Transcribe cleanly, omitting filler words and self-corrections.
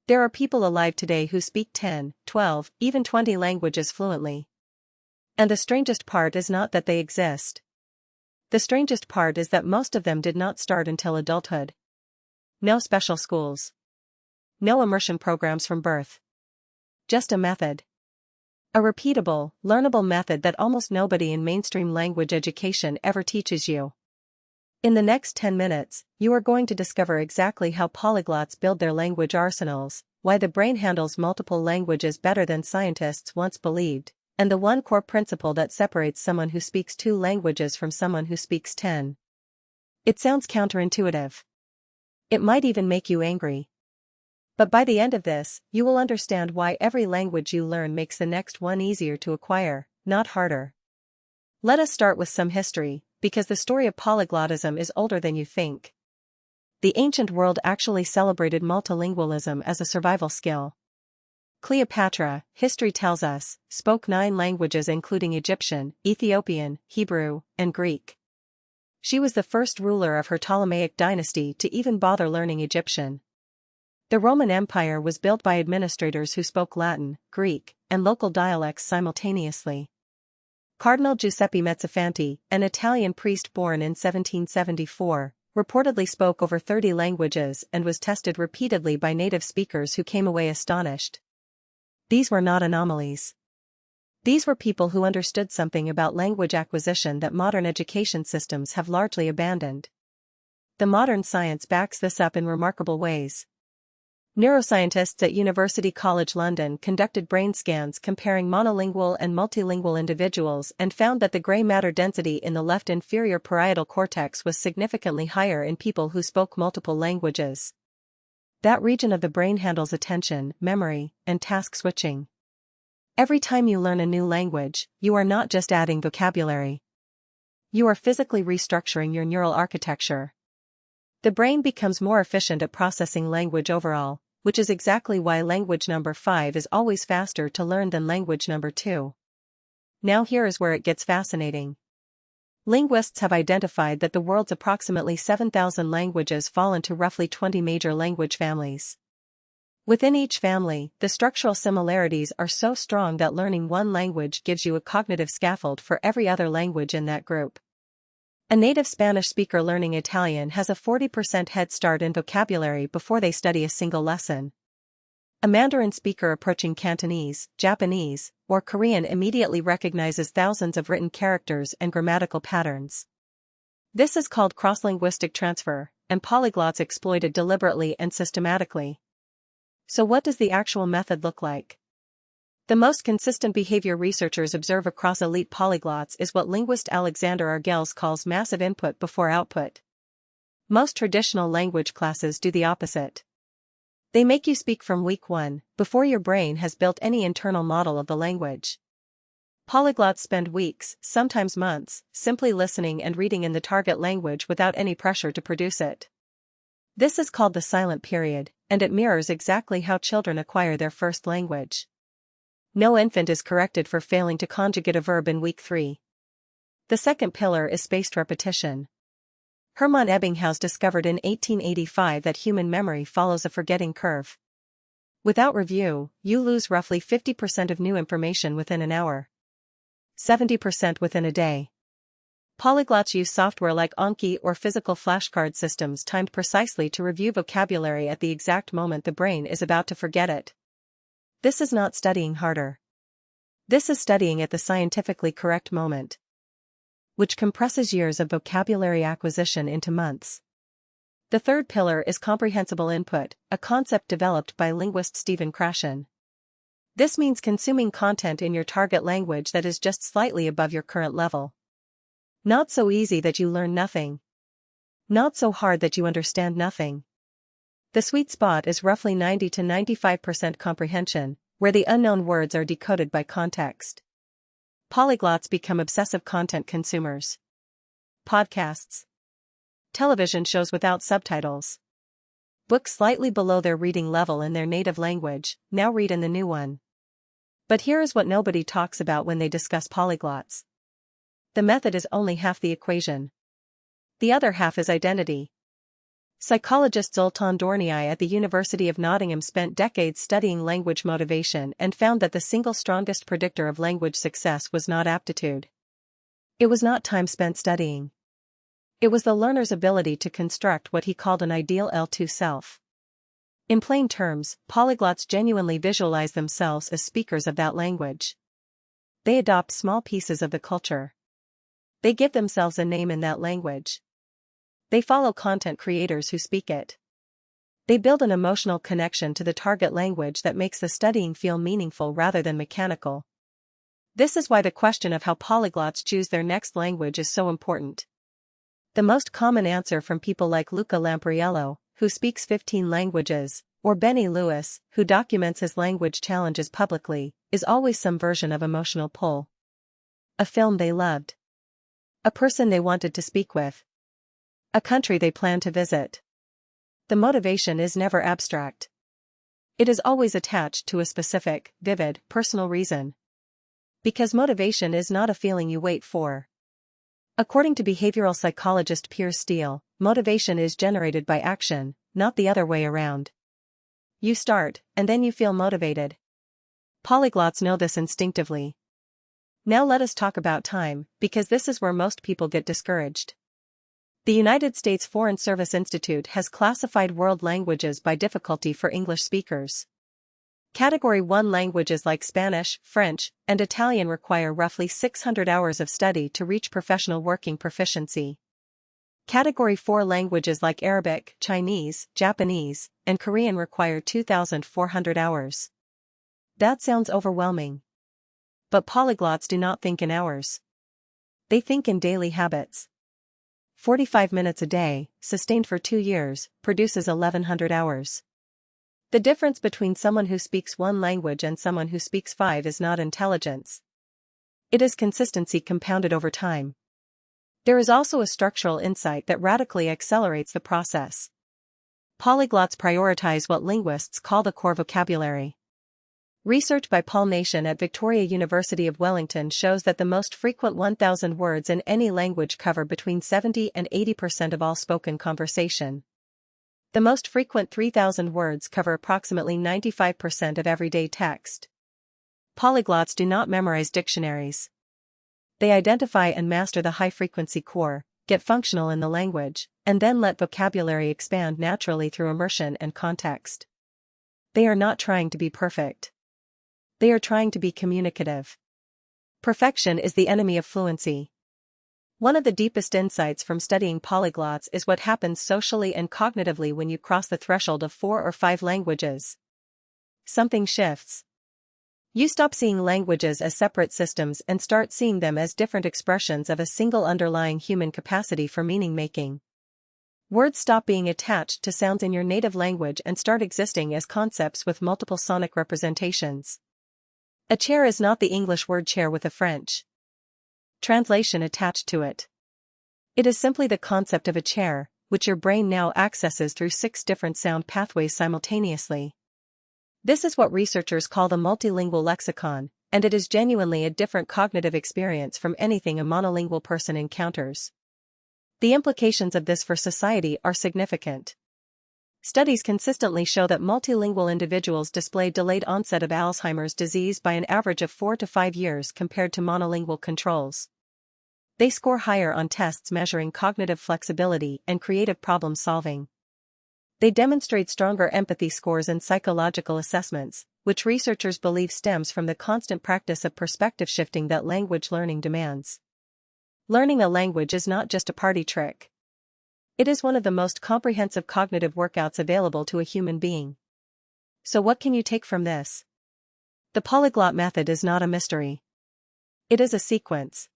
There are people alive today who speak 10, 12, even 20 languages fluently. And the strangest part is not that they exist. The strangest part is that most of them did not start until adulthood. No special schools. No immersion programs from birth. Just a method. A repeatable, learnable method that almost nobody in mainstream language education ever teaches you. In the next 10 minutes, you are going to discover exactly how polyglots build their language arsenals, why the brain handles multiple languages better than scientists once believed, and the one core principle that separates someone who speaks 2 languages from someone who speaks 10. It sounds counterintuitive. It might even make you angry. But by the end of this, you will understand why every language you learn makes the next one easier to acquire, not harder. Let us start with some history, because the story of polyglotism is older than you think. The ancient world actually celebrated multilingualism as a survival skill. Cleopatra, history tells us, spoke 9 languages including Egyptian, Ethiopian, Hebrew, and Greek. She was the first ruler of her Ptolemaic dynasty to even bother learning Egyptian. The Roman Empire was built by administrators who spoke Latin, Greek, and local dialects simultaneously. Cardinal Giuseppe Mezzofanti, an Italian priest born in 1774, reportedly spoke over 30 languages and was tested repeatedly by native speakers who came away astonished. These were not anomalies. These were people who understood something about language acquisition that modern education systems have largely abandoned. The modern science backs this up in remarkable ways. Neuroscientists at University College London conducted brain scans comparing monolingual and multilingual individuals and found that the gray matter density in the left inferior parietal cortex was significantly higher in people who spoke multiple languages. That region of the brain handles attention, memory, and task switching. Every time you learn a new language, you are not just adding vocabulary. You are physically restructuring your neural architecture. The brain becomes more efficient at processing language overall, which is exactly why language number 5 is always faster to learn than language number 2. Now here is where it gets fascinating. Linguists have identified that the world's approximately 7,000 languages fall into roughly 20 major language families. Within each family, the structural similarities are so strong that learning one language gives you a cognitive scaffold for every other language in that group. A native Spanish speaker learning Italian has a 40% head start in vocabulary before they study a single lesson. A Mandarin speaker approaching Cantonese, Japanese, or Korean immediately recognizes thousands of written characters and grammatical patterns. This is called cross-linguistic transfer, and polyglots exploit it deliberately and systematically. So what does the actual method look like? The most consistent behavior researchers observe across elite polyglots is what linguist Alexander Argels calls massive input before output. Most traditional language classes do the opposite. They make you speak from week 1, before your brain has built any internal model of the language. Polyglots spend weeks, sometimes months, simply listening and reading in the target language without any pressure to produce it. This is called the silent period, and it mirrors exactly how children acquire their first language. No infant is corrected for failing to conjugate a verb in week 3. The second pillar is spaced repetition. Hermann Ebbinghaus discovered in 1885 that human memory follows a forgetting curve. Without review, you lose roughly 50% of new information within an hour. 70% within a day. Polyglots use software like Anki or physical flashcard systems timed precisely to review vocabulary at the exact moment the brain is about to forget it. This is not studying harder. This is studying at the scientifically correct moment, which compresses years of vocabulary acquisition into months. The third pillar is comprehensible input, a concept developed by linguist Stephen Krashen. This means consuming content in your target language that is just slightly above your current level. Not so easy that you learn nothing. Not so hard that you understand nothing. The sweet spot is roughly 90 to 95% comprehension, where the unknown words are decoded by context. Polyglots become obsessive content consumers. Podcasts. Television shows without subtitles. Books slightly below their reading level in their native language, now read in the new one. But here is what nobody talks about when they discuss polyglots. The method is only half the equation. The other half is identity. Psychologist Zoltan Dornei at the University of Nottingham spent decades studying language motivation and found that the single strongest predictor of language success was not aptitude. It was not time spent studying. It was the learner's ability to construct what he called an ideal L2 self. In plain terms, polyglots genuinely visualize themselves as speakers of that language. They adopt small pieces of the culture. They give themselves a name in that language. They follow content creators who speak it. They build an emotional connection to the target language that makes the studying feel meaningful rather than mechanical. This is why the question of how polyglots choose their next language is so important. The most common answer from people like Luca Lampriello, who speaks 15 languages, or Benny Lewis, who documents his language challenges publicly, is always some version of emotional pull. A film they loved. A person they wanted to speak with. A country they plan to visit. The motivation is never abstract. It is always attached to a specific, vivid, personal reason. Because motivation is not a feeling you wait for. According to behavioral psychologist Piers Steele, motivation is generated by action, not the other way around. You start, and then you feel motivated. Polyglots know this instinctively. Now let us talk about time, because this is where most people get discouraged. The United States Foreign Service Institute has classified world languages by difficulty for English speakers. Category 1 languages like Spanish, French, and Italian require roughly 600 hours of study to reach professional working proficiency. Category 4 languages like Arabic, Chinese, Japanese, and Korean require 2,400 hours. That sounds overwhelming. But polyglots do not think in hours. They think in daily habits. 45 minutes a day, sustained for 2 years, produces 1,100 hours. The difference between someone who speaks one language and someone who speaks 5 is not intelligence. It is consistency compounded over time. There is also a structural insight that radically accelerates the process. Polyglots prioritize what linguists call the core vocabulary. Research by Paul Nation at Victoria University of Wellington shows that the most frequent 1,000 words in any language cover between 70 and 80% of all spoken conversation. The most frequent 3,000 words cover approximately 95% of everyday text. Polyglots do not memorize dictionaries. They identify and master the high-frequency core, get functional in the language, and then let vocabulary expand naturally through immersion and context. They are not trying to be perfect. They are trying to be communicative. Perfection is the enemy of fluency. One of the deepest insights from studying polyglots is what happens socially and cognitively when you cross the threshold of 4 or 5 languages. Something shifts. You stop seeing languages as separate systems and start seeing them as different expressions of a single underlying human capacity for meaning-making. Words stop being attached to sounds in your native language and start existing as concepts with multiple sonic representations. A chair is not the English word chair with a French translation attached to it. It is simply the concept of a chair, which your brain now accesses through 6 different sound pathways simultaneously. This is what researchers call the multilingual lexicon, and it is genuinely a different cognitive experience from anything a monolingual person encounters. The implications of this for society are significant. Studies consistently show that multilingual individuals display delayed onset of Alzheimer's disease by an average of 4 to 5 years compared to monolingual controls. They score higher on tests measuring cognitive flexibility and creative problem solving. They demonstrate stronger empathy scores in psychological assessments, which researchers believe stems from the constant practice of perspective shifting that language learning demands. Learning a language is not just a party trick. It is one of the most comprehensive cognitive workouts available to a human being. So what can you take from this? The polyglot method is not a mystery. It is a sequence.